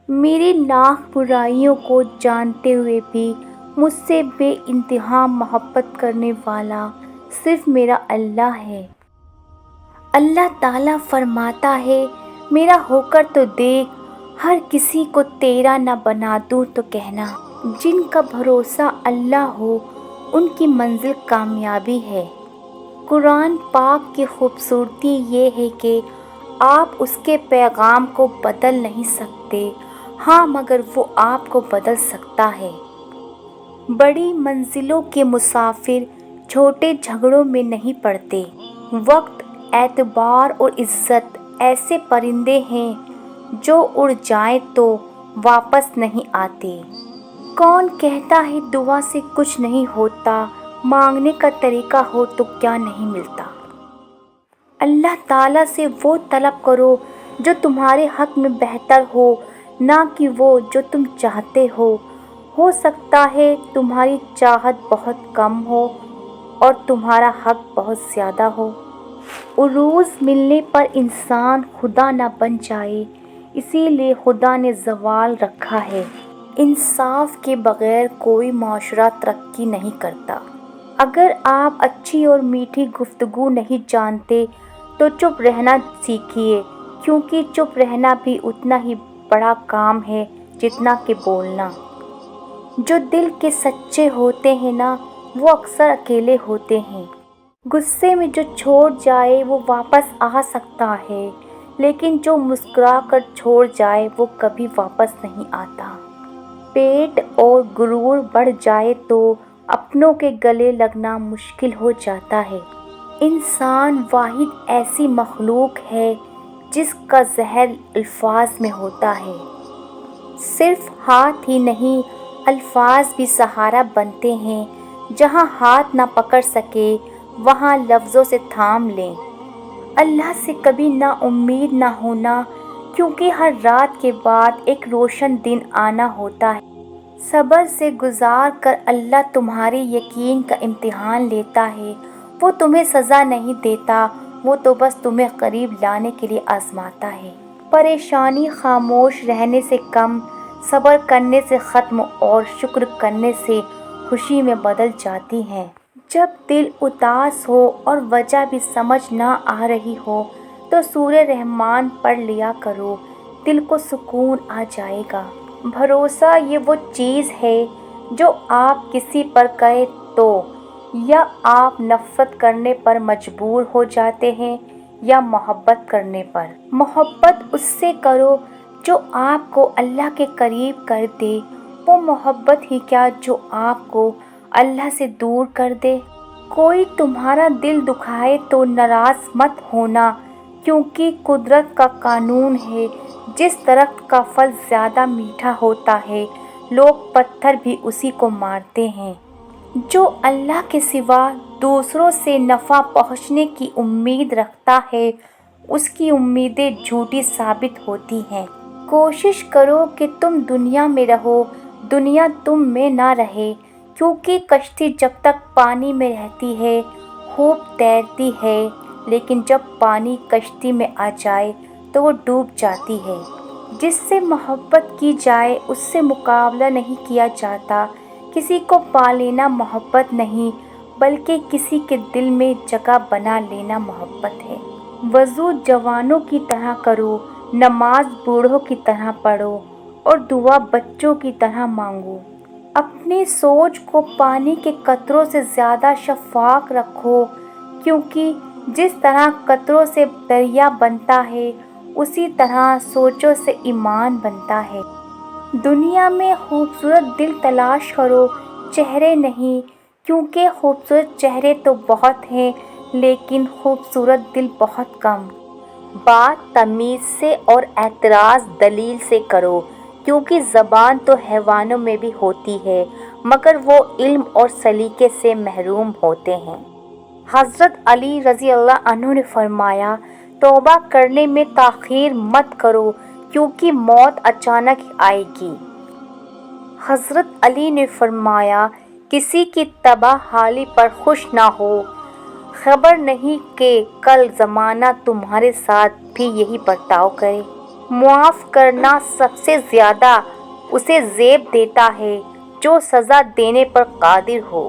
میری لاکھ برائیوں کو جانتے ہوئے بھی مجھ سے بے انتہا محبت کرنے والا صرف میرا اللہ ہے۔ اللہ تعالیٰ فرماتا ہے، میرا ہو کر تو دیکھ، ہر کسی کو تیرا نہ بنا دوں تو کہنا۔ جن کا بھروسہ اللہ ہو ان کی منزل کامیابی ہے۔ قرآن پاک کی خوبصورتی یہ ہے کہ آپ اس کے پیغام کو بدل نہیں سکتے، ہاں مگر وہ آپ کو بدل سکتا ہے۔ بڑی منزلوں کے مسافر چھوٹے جھگڑوں میں نہیں پڑتے۔ وقت، اعتبار اور عزت ایسے پرندے ہیں جو اڑ جائیں تو واپس نہیں آتے۔ کون کہتا ہے دعا سے کچھ نہیں ہوتا، مانگنے کا طریقہ ہو تو کیا نہیں ملتا۔ اللہ تعالیٰ سے وہ طلب کرو جو تمہارے حق میں بہتر ہو، نہ کہ وہ جو تم چاہتے ہو۔ ہو سکتا ہے تمہاری چاہت بہت کم ہو اور تمہارا حق بہت زیادہ ہو۔ عروج ملنے پر انسان خدا نہ بن جائے، اسی لیے خدا نے زوال رکھا ہے۔ انصاف کے بغیر کوئی معاشرہ ترقی نہیں کرتا۔ اگر آپ اچھی اور میٹھی گفتگو نہیں جانتے تو چپ رہنا سیکھیے، کیونکہ چپ رہنا بھی اتنا ہی بڑا کام ہے جتنا کہ بولنا۔ جو دل کے سچے ہوتے ہیں نا، وہ اکثر اکیلے ہوتے ہیں۔ غصے میں جو چھوڑ جائے وہ واپس آ سکتا ہے، لیکن جو مسکرا کر چھوڑ جائے وہ کبھی واپس نہیں آتا۔ پیٹ اور غرور بڑھ جائے تو اپنوں کے گلے لگنا مشکل ہو جاتا ہے۔ انسان واحد ایسی مخلوق ہے جس کا زہر الفاظ میں ہوتا ہے۔ صرف ہاتھ ہی نہیں، الفاظ بھی سہارا بنتے ہیں۔ جہاں ہاتھ نہ پکڑ سکے وہاں لفظوں سے تھام لیں۔ اللہ سے کبھی نا امید نہ ہونا، کیونکہ ہر رات کے بعد ایک روشن دن آنا ہوتا ہے۔ صبر سے گزار کر اللہ تمہارے یقین کا امتحان لیتا ہے۔ وہ تمہیں سزا نہیں دیتا، وہ تو بس تمہیں قریب لانے کے لیے آزماتا ہے۔ پریشانی خاموش رہنے سے کم، صبر کرنے سے ختم اور شکر کرنے سے خوشی میں بدل جاتی ہے۔ جب دل اداس ہو اور وجہ بھی سمجھ نہ آ رہی ہو تو سورہ رحمان پڑھ لیا کرو، دل کو سکون آ جائے گا۔ بھروسہ یہ وہ چیز ہے جو آپ کسی پر کریں تو یا آپ نفرت کرنے پر مجبور ہو جاتے ہیں یا محبت کرنے پر۔ محبت اس سے کرو جو آپ کو اللہ کے قریب کر دے، وہ محبت ہی کیا جو آپ کو اللہ سے دور کر دے۔ کوئی تمہارا دل دکھائے تو ناراض مت ہونا، کیونکہ قدرت کا قانون ہے، جس درخت کا پھل زیادہ میٹھا ہوتا ہے لوگ پتھر بھی اسی کو مارتے ہیں۔ جو اللہ کے سوا دوسروں سے نفع پہنچنے کی امید رکھتا ہے اس کی امیدیں جھوٹی ثابت ہوتی ہیں۔ کوشش کرو کہ تم دنیا میں رہو، دنیا تم میں نہ رہے، کیونکہ کشتی جب تک پانی میں رہتی ہے خوب تیرتی ہے، لیکن جب پانی کشتی میں آ جائے تو وہ ڈوب جاتی ہے۔ جس سے محبت کی جائے اس سے مقابلہ نہیں کیا جاتا۔ کسی کو پا لینا محبت نہیں، بلکہ کسی کے دل میں جگہ بنا لینا محبت ہے۔ وضو جوانوں کی طرح کرو، نماز بوڑھوں کی طرح پڑھو اور دعا بچوں کی طرح مانگو۔ اپنی سوچ کو پانی کے قطروں سے زیادہ شفاف رکھو، کیونکہ جس طرح قطروں سے دریا بنتا ہے اسی طرح سوچوں سے ایمان بنتا ہے۔ دنیا میں خوبصورت دل تلاش کرو، چہرے نہیں، کیونکہ خوبصورت چہرے تو بہت ہیں لیکن خوبصورت دل بہت کم۔ بات تمیز سے اور اعتراض دلیل سے کرو، کیونکہ زبان تو حیوانوں میں بھی ہوتی ہے مگر وہ علم اور سلیقے سے محروم ہوتے ہیں۔ حضرت علی رضی اللہ عنہ نے فرمایا، توبہ کرنے میں تاخیر مت کرو کیونکہ موت اچانک آئے گی۔ حضرت علی نے فرمایا، کسی کی تباہ حالی پر خوش نہ ہو، خبر نہیں کہ کل زمانہ تمہارے ساتھ بھی یہی برتاؤ کرے۔ معاف کرنا سب سے زیادہ اسے زیب دیتا ہے جو سزا دینے پر قادر ہو۔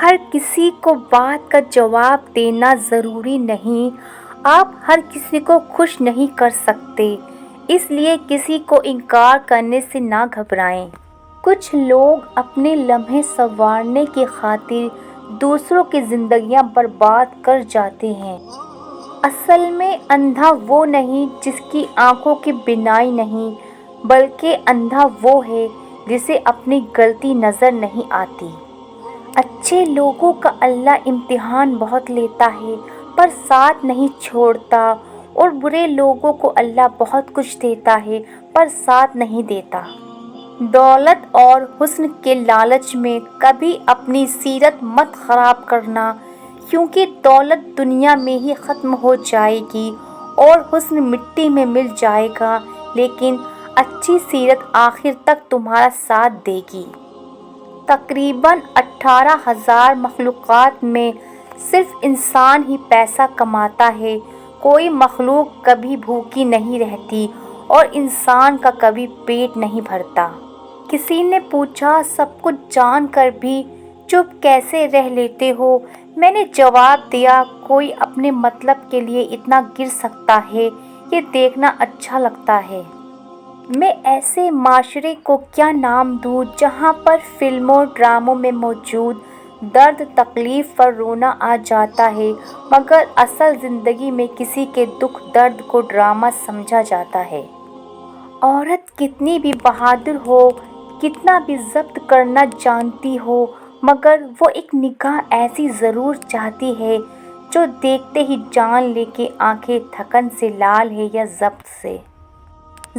ہر کسی کو بات کا جواب دینا ضروری نہیں، آپ ہر کسی کو خوش نہیں کر سکتے، اس لیے کسی کو انکار کرنے سے نہ گھبرائیں۔ کچھ لوگ اپنے لمحے سنوارنے کی خاطر دوسروں کی زندگیاں برباد کر جاتے ہیں۔ اصل میں اندھا وہ نہیں جس کی آنکھوں کی بینائی نہیں، بلکہ اندھا وہ ہے جسے اپنی غلطی نظر نہیں آتی۔ اچھے لوگوں کا اللہ امتحان بہت لیتا ہے پر ساتھ نہیں چھوڑتا، اور برے لوگوں کو اللہ بہت کچھ دیتا ہے پر ساتھ نہیں دیتا۔ دولت اور حسن کے لالچ میں کبھی اپنی سیرت مت خراب کرنا، کیونکہ دولت دنیا میں ہی ختم ہو جائے گی اور حسن مٹی میں مل جائے گا، لیکن اچھی سیرت آخر تک تمہارا ساتھ دے گی۔ تقریباً 18,000 مخلوقات میں صرف انسان ہی پیسہ کماتا ہے، کوئی مخلوق کبھی بھوکی نہیں رہتی اور انسان کا کبھی پیٹ نہیں بھرتا۔ کسی نے پوچھا، سب کچھ جان کر بھی چپ کیسے رہ لیتے ہو؟ میں نے جواب دیا، کوئی اپنے مطلب کے لیے اتنا گر سکتا ہے، یہ دیکھنا اچھا لگتا ہے۔ میں ایسے معاشرے کو کیا نام دوں جہاں پر فلموں ڈراموں میں موجود درد تکلیف پر رونا آ جاتا ہے، مگر اصل زندگی میں کسی کے دکھ درد کو ڈرامہ سمجھا جاتا ہے۔ عورت کتنی بھی بہادر ہو، کتنا بھی ضبط کرنا جانتی ہو، مگر وہ ایک نگاہ ایسی ضرور چاہتی ہے جو دیکھتے ہی جان لے کہ آنکھیں تھکن سے لال ہے یا ضبط سے۔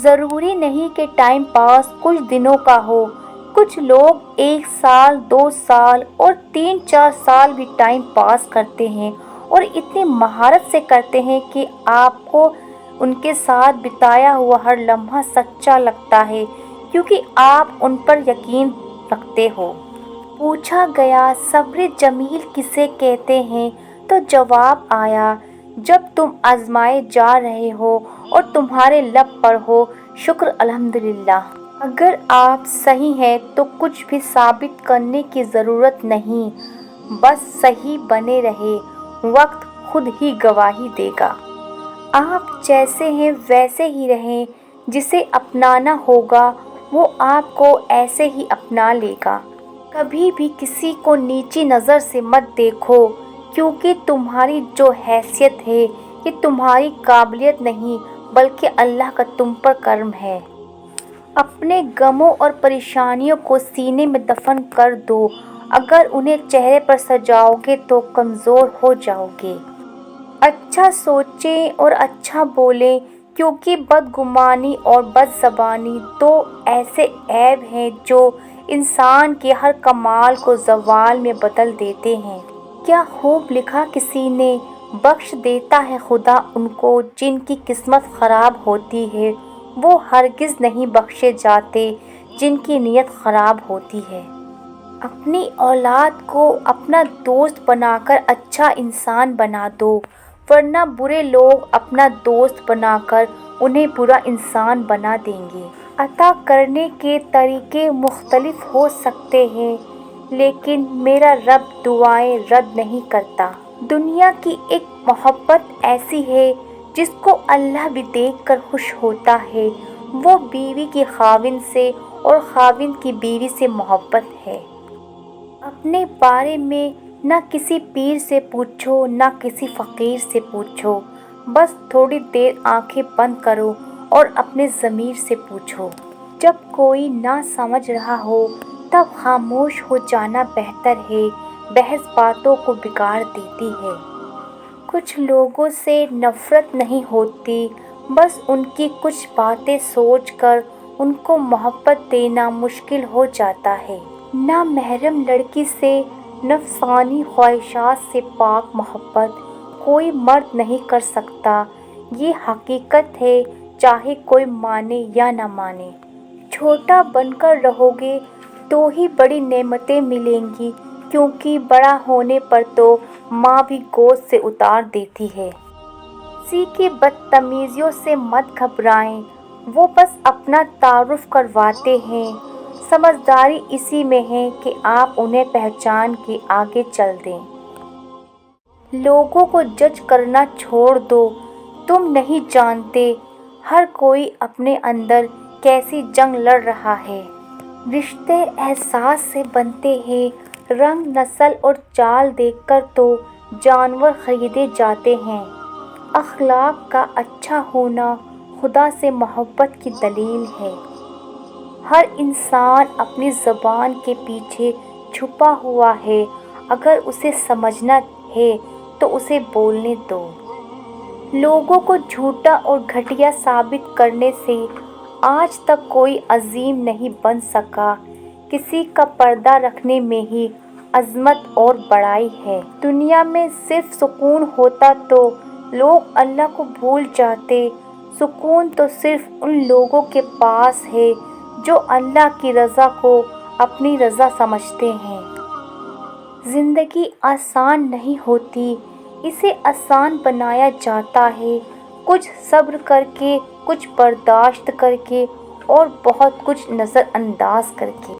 ضروری نہیں کہ ٹائم پاس کچھ دنوں کا ہو، کچھ لوگ 1 سال 2 سال اور 3-4 سال بھی ٹائم پاس کرتے ہیں اور اتنی مہارت سے کرتے ہیں کہ آپ کو ان کے ساتھ بتایا ہوا ہر لمحہ سچا لگتا ہے، کیونکہ آپ ان پر یقین رکھتے ہو۔ پوچھا گیا، صبر جمیل کسے کہتے ہیں؟ تو جواب آیا، جب تم آزمائے جا رہے ہو اور تمہارے لب پر ہو شکر الحمدللہ۔ اگر آپ صحیح ہیں تو کچھ بھی ثابت کرنے کی ضرورت نہیں، بس صحیح بنے رہے، وقت خود ہی گواہی دے گا۔ آپ جیسے ہیں ویسے ہی رہیں، جسے اپنانا ہوگا وہ آپ کو ایسے ہی اپنا لے گا۔ کبھی بھی کسی کو نیچی نظر سے مت دیکھو، کیونکہ تمہاری جو حیثیت ہے یہ تمہاری قابلیت نہیں بلکہ اللہ کا تم پر کرم ہے۔ اپنے غموں اور پریشانیوں کو سینے میں دفن کر دو، اگر انہیں چہرے پر سجاؤ گے تو کمزور ہو جاؤ گے۔ اچھا سوچیں اور اچھا بولیں، کیونکہ بدگمانی اور بد زبانی 2 ایسے عیب ہیں جو انسان کے ہر کمال کو زوال میں بدل دیتے ہیں۔ کیا خوب لکھا کسی نے، بخش دیتا ہے خدا ان کو جن کی قسمت خراب ہوتی ہے، وہ ہرگز نہیں بخشے جاتے جن کی نیت خراب ہوتی ہے۔ اپنی اولاد کو اپنا دوست بنا کر اچھا انسان بنا دو، ورنہ برے لوگ اپنا دوست بنا کر انہیں برا انسان بنا دیں گے۔ عطا کرنے کے طریقے مختلف ہو سکتے ہیں، لیکن میرا رب دعائیں رد نہیں کرتا۔ دنیا کی ایک محبت ایسی ہے جس کو اللہ بھی دیکھ کر خوش ہوتا ہے، وہ بیوی کی خاوند سے اور خاوند کی بیوی سے محبت ہے۔ اپنے بارے میں نہ کسی پیر سے پوچھو نہ کسی فقیر سے پوچھو، بس تھوڑی دیر آنکھیں بند کرو اور اپنے ضمیر سے پوچھو۔ جب کوئی نہ سمجھ رہا ہو تب خاموش ہو جانا بہتر ہے، بحث باتوں کو بگاڑ دیتی ہے۔ کچھ لوگوں سے نفرت نہیں ہوتی، بس ان کی کچھ باتیں سوچ کر ان کو محبت دینا مشکل ہو جاتا ہے۔ نامحرم لڑکی سے، نفسانی خواہشات سے پاک محبت کوئی مرد نہیں کر سکتا، یہ حقیقت ہے، چاہے کوئی مانے یا نہ مانے۔ چھوٹا بن کر رہو گے تو ہی بڑی نعمتیں ملیں گی، کیونکہ بڑا ہونے پر تو ماں بھی گود سے اتار دیتی ہے۔ کسی کی بدتمیزیوں سے مت گھبرائیں، وہ بس اپنا تعارف کرواتے ہیں۔ سمجھداری اسی میں ہے کہ آپ انہیں پہچان کے آگے چل دیں۔ لوگوں کو جج کرنا چھوڑ دو، تم نہیں جانتے ہر کوئی اپنے اندر کیسی جنگ لڑ رہا ہے۔ رشتے احساس سے بنتے ہیں، رنگ، نسل اور چال دیکھ کر تو جانور خریدے جاتے ہیں۔ اخلاق کا اچھا ہونا خدا سے محبت کی دلیل ہے۔ ہر انسان اپنی زبان کے پیچھے چھپا ہوا ہے، اگر اسے سمجھنا ہے تو اسے بولنے دو۔ لوگوں کو جھوٹا اور گھٹیا ثابت کرنے سے آج تک کوئی عظیم نہیں بن سکا۔ کسی کا پردہ رکھنے میں ہی عظمت اور بڑائی ہے۔ دنیا میں صرف سکون ہوتا تو لوگ اللہ کو بھول جاتے۔ سکون تو صرف ان لوگوں کے پاس ہے جو اللہ کی رضا کو اپنی رضا سمجھتے ہیں۔ زندگی آسان نہیں ہوتی، اسے آسان بنایا جاتا ہے، کچھ صبر کر کے، کچھ برداشت کر کے اور بہت کچھ نظر انداز کر کے۔